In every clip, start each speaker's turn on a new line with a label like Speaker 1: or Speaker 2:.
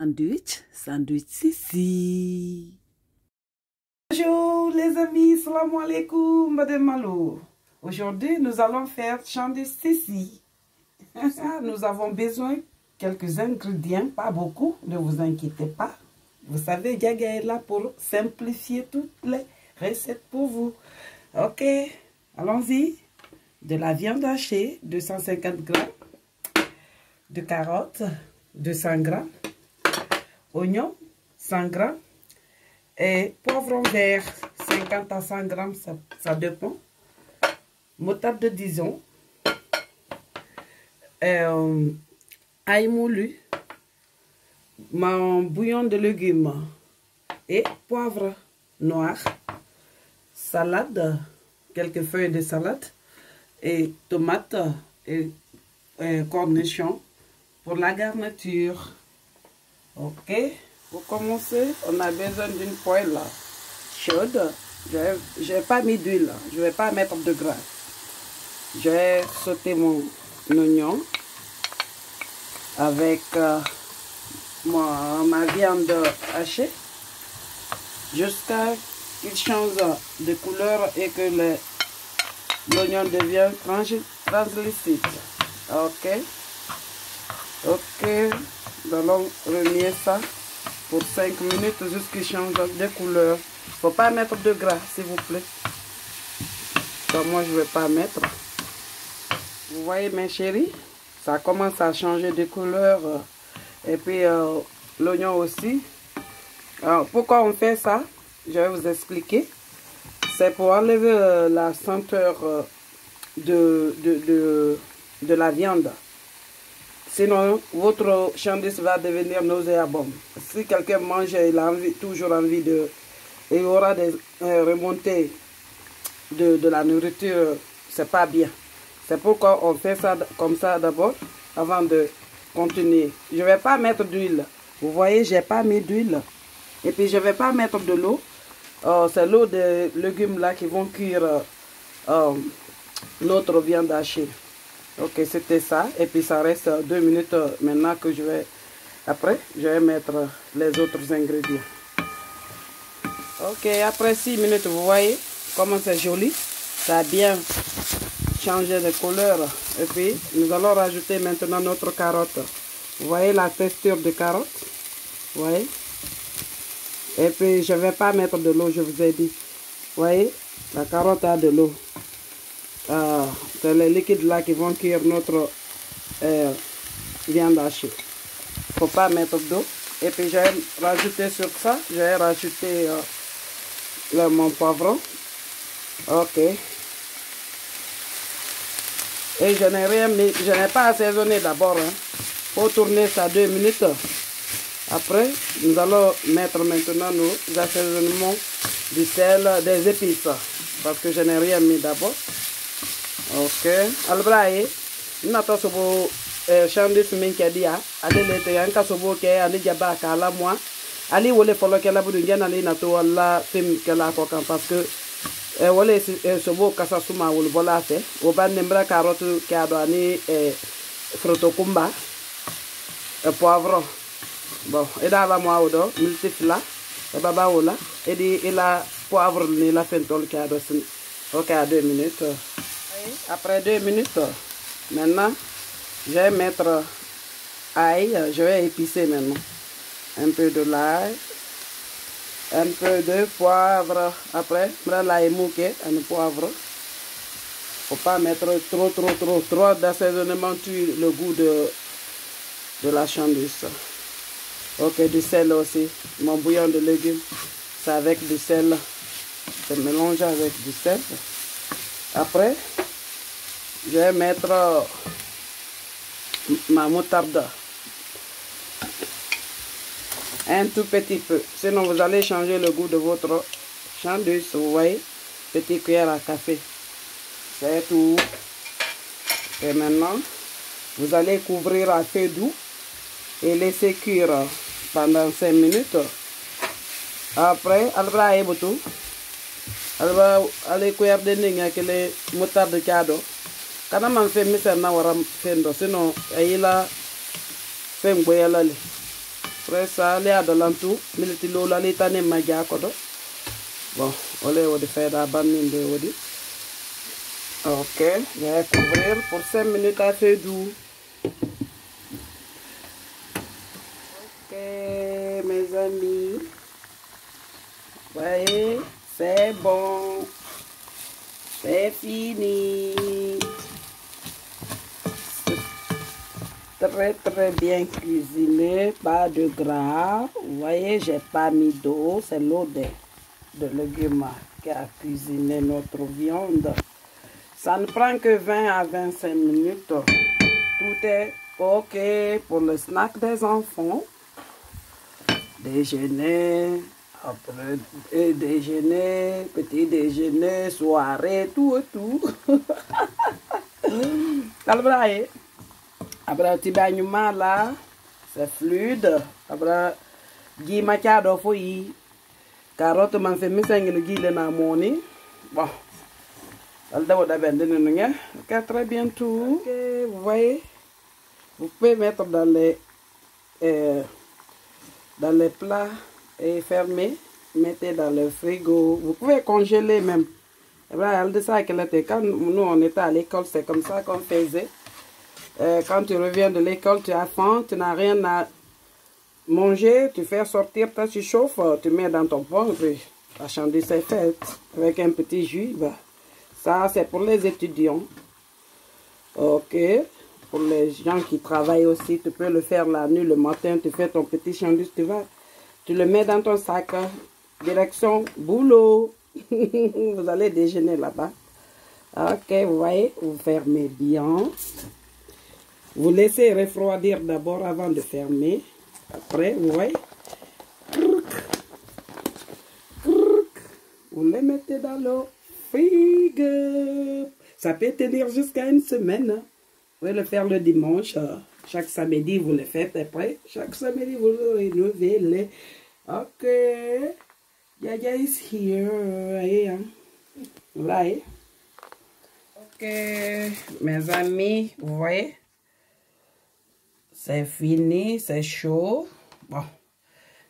Speaker 1: Sandwich Sissi. Bonjour les amis, salam alaikum, madame Malo. Aujourd'hui, nous allons faire sandwich Sissi. Nous avons besoin de quelques ingrédients, pas beaucoup, ne vous inquiétez pas. Vous savez, Gaga est là pour simplifier toutes les recettes pour vous. Ok, allons-y. De la viande hachée, 250 g. De carottes, 200 g. Oignons, 100 g. Et poivron vert, 50 à 100 g, ça dépend. Moutarde de Dijon. Ail moulu. Mon bouillon de légumes. Et poivre noir. Salade, quelques feuilles de salade. Et tomates et cornichons pour la garniture. Ok, pour commencer, on a besoin d'une poêle chaude. Je n'ai pas mis d'huile, je ne vais pas mettre de gras. Je vais sauter mon oignon avec ma viande hachée jusqu'à qu'il change de couleur et que l'oignon devient translucide. Ok, nous allons remuer ça pour 5 minutes jusqu'à qu'il change de couleur. Il ne faut pas mettre de gras, s'il vous plaît. Donc moi, je ne vais pas mettre. Vous voyez, mes chéris, ça commence à changer de couleur. Et puis, l'oignon aussi. Alors, pourquoi on fait ça? Je vais vous expliquer. C'est pour enlever la senteur de la viande. Sinon, votre sandwich va devenir nauséabond. Si quelqu'un mange, il a toujours envie de... Il y aura des remontées de la nourriture, c'est pas bien. C'est pourquoi on fait ça comme ça d'abord, avant de continuer. Je ne vais pas mettre d'huile. Vous voyez, je n'ai pas mis d'huile. Et puis, je ne vais pas mettre de l'eau. C'est l'eau de légumes là qui vont cuire notre viande hachée. Ok, c'était ça. Et puis ça reste 2 minutes maintenant que je vais... Après, je vais mettre les autres ingrédients. Ok, après 6 minutes, vous voyez comment c'est joli. Ça a bien changé de couleur. Et puis, nous allons rajouter maintenant notre carotte. Vous voyez la texture de carotte? Vous voyez? Et puis, je ne vais pas mettre de l'eau, je vous ai dit. Vous voyez? La carotte a de l'eau. C'est les liquides là qui vont cuire notre viande hachée. Il ne faut pas mettre d'eau. Et puis je vais rajouter sur ça, je vais rajouter mon poivron. Ok. Et je n'ai rien mis, je n'ai pas assaisonné d'abord. Il faut tourner ça 2 minutes. Après, nous allons mettre maintenant nos assaisonnements du sel, des épices. Parce que je n'ai rien mis d'abord. Ok, albraye nato sobo sandwich min kedia ale lete yanka sobo ke ali jaba kala moi ali wole folo ke la budu ngena ali nato wala fim ke la ko kan parce que wole sobo kasa suma wol bola fe o ban nembra carotte ke ado ani fruto kumba poivron bon et da la moi odo multifla e baba wala et di ila poivre ni la fentol ke ado sin. Ok, à 2 minutes. Après 2 minutes, maintenant, je vais mettre ail, je vais épicer maintenant. Un peu de l'ail, un peu de poivre. Après, l'ail mouqué, un poivre. Faut pas mettre trop d'assaisonnement, tue le goût de la sandwich. Ok, du sel aussi. Mon bouillon de légumes, c'est avec du sel. Je mélange avec du sel. Après, je vais mettre ma moutarde. Un tout petit peu. Sinon, vous allez changer le goût de votre sandwich. Vous voyez, petite cuillère à café. C'est tout. Et maintenant, vous allez couvrir à feu doux et laisser cuire pendant 5 minutes. Après, alba et boutou. Alba, allez cuire de ninga que les moutarde cado. Quand on fait misère na waram fendo, sinon ayila fem boyalali. Après ça, les adelantou, militi lola les tane magia kodo. Bon, on va faire la banane de Odi. Ok, je vais couvrir pour 5 minutes à feu doux. Ok, mes amis. Voyez, c'est bon. C'est fini. Très bien cuisiné, pas de gras. Vous voyez, j'ai pas mis d'eau, c'est l'eau de légumes qui a cuisiné notre viande. Ça ne prend que 20 à 25 minutes. Tout est ok pour le snack des enfants. Déjeuner, après déjeuner, petit déjeuner, soirée, tout et tout. Après, tu baignes là, c'est fluide. Après, Guy Machado foi carotte man fait miseng Guy le na moni. Bon, ok, très bientôt. Ok, vous voyez, vous pouvez mettre dans les plats et fermer. Mettez dans le frigo. Vous pouvez congeler même. Quand nous on était à l'école, c'est comme ça qu'on faisait. Quand tu reviens de l'école, tu as faim, tu n'as rien à manger, tu fais sortir, tu chauffes, tu mets dans ton pot, puis la chandelle c'est faite avec un petit jus. Bah. Ça, c'est pour les étudiants. Ok. Pour les gens qui travaillent aussi, tu peux le faire la nuit, le matin, tu fais ton petit chandelle, tu le mets dans ton sac, direction boulot. Vous allez déjeuner là-bas. Ok, vous voyez, vous fermez bien. Vous laissez refroidir d'abord avant de fermer. Après, vous voyez, vous les mettez dans le frigo. Ça peut tenir jusqu'à une semaine. Vous pouvez le faire le dimanche. Chaque samedi, vous le faites après. Chaque samedi, vous le renouvelez. Ok. Yaya is here. Right. Ok, mes amis, vous voyez, c'est fini, c'est chaud. Bon,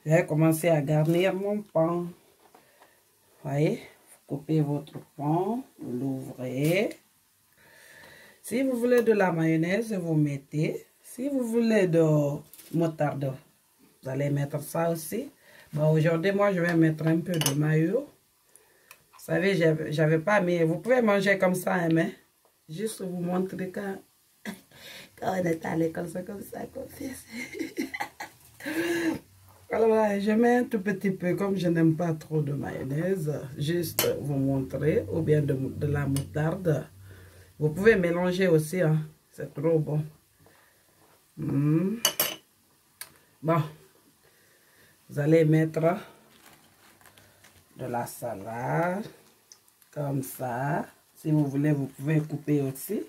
Speaker 1: je vais commencer à garnir mon pain. Vous voyez, vous coupez votre pain, vous l'ouvrez. Si vous voulez de la mayonnaise, vous mettez. Si vous voulez de moutarde, vous allez mettre ça aussi. Bon, aujourd'hui, moi, je vais mettre un peu de mayo. Vous savez, j'avais pas mis. Vous pouvez manger comme ça, hein, mais juste vous montrer quand on est à l'école, c'est comme ça qu'on fait. Alors, je mets un tout petit peu, comme je n'aime pas trop de mayonnaise, juste vous montrer, ou bien de la moutarde. Vous pouvez mélanger aussi, hein, c'est trop bon. Bon, vous allez mettre de la salade, comme ça. Si vous voulez, vous pouvez couper aussi.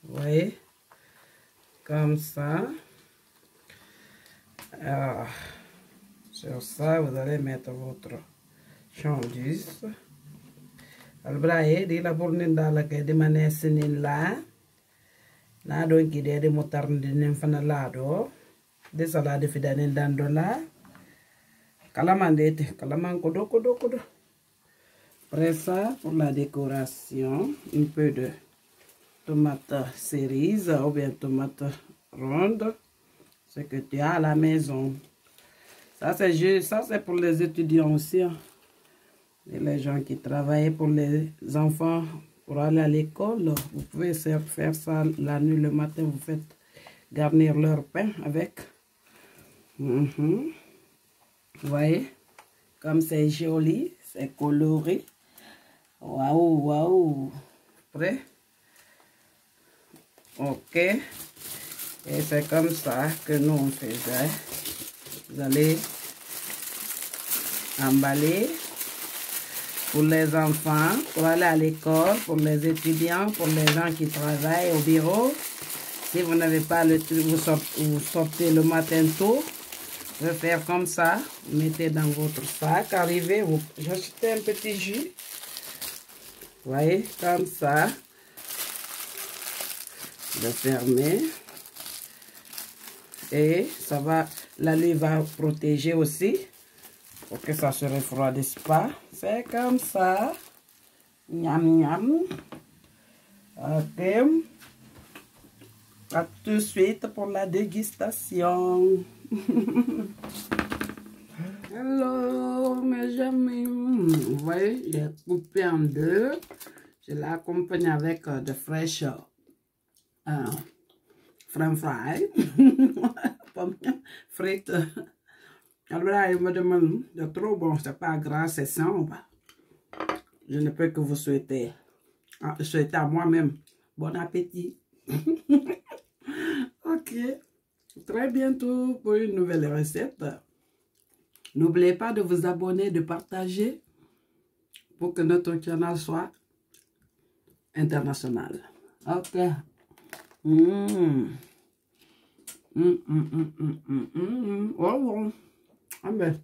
Speaker 1: Vous voyez, comme ça. Alors, sur ça, vous allez mettre votre chandus. Albraye, di la bourne dans ke di manesenin la. Na don ki de motarde nen fana lado. De salade fidanen dando la. Calamandete, calaman kodo. Après ça, pour la décoration, un peu de tomate cerise ou bien tomate ronde, ce que tu as à la maison. Ça c'est pour les étudiants aussi, hein. Et les gens qui travaillent, pour les enfants, pour aller à l'école, vous pouvez faire ça la nuit, le matin, vous faites garnir leur pain avec. Vous voyez, comme c'est joli, c'est coloré. Waouh. Prêt? Ok. Et c'est comme ça que nous on faisait. Vous allez emballer pour les enfants, pour aller à l'école, pour les étudiants, pour les gens qui travaillent au bureau. Si vous n'avez pas le truc, vous sortez le matin tôt. Vous pouvez faire comme ça. Vous mettez dans votre sac. Arrivez, vous achetez un petit jus. Vous voyez, comme ça. Le fermer. Et ça va, la lait va protéger aussi pour que ça se refroidisse pas. C'est comme ça. Miam miam. Ok. À tout de suite pour la dégustation. Hello mes amis. Vous voyez, j'ai coupé en deux. Je l'ai accompagné avec de fraîches french fries. Frites. Alors là, il me demande, c'est trop bon, c'est pas gras, c'est simple. Je ne peux que vous souhaiter à moi-même bon appétit. Ok, très bientôt pour une nouvelle recette. N'oubliez pas de vous abonner, de partager pour que notre canal soit international. Ok. Oh bon. Ah ben.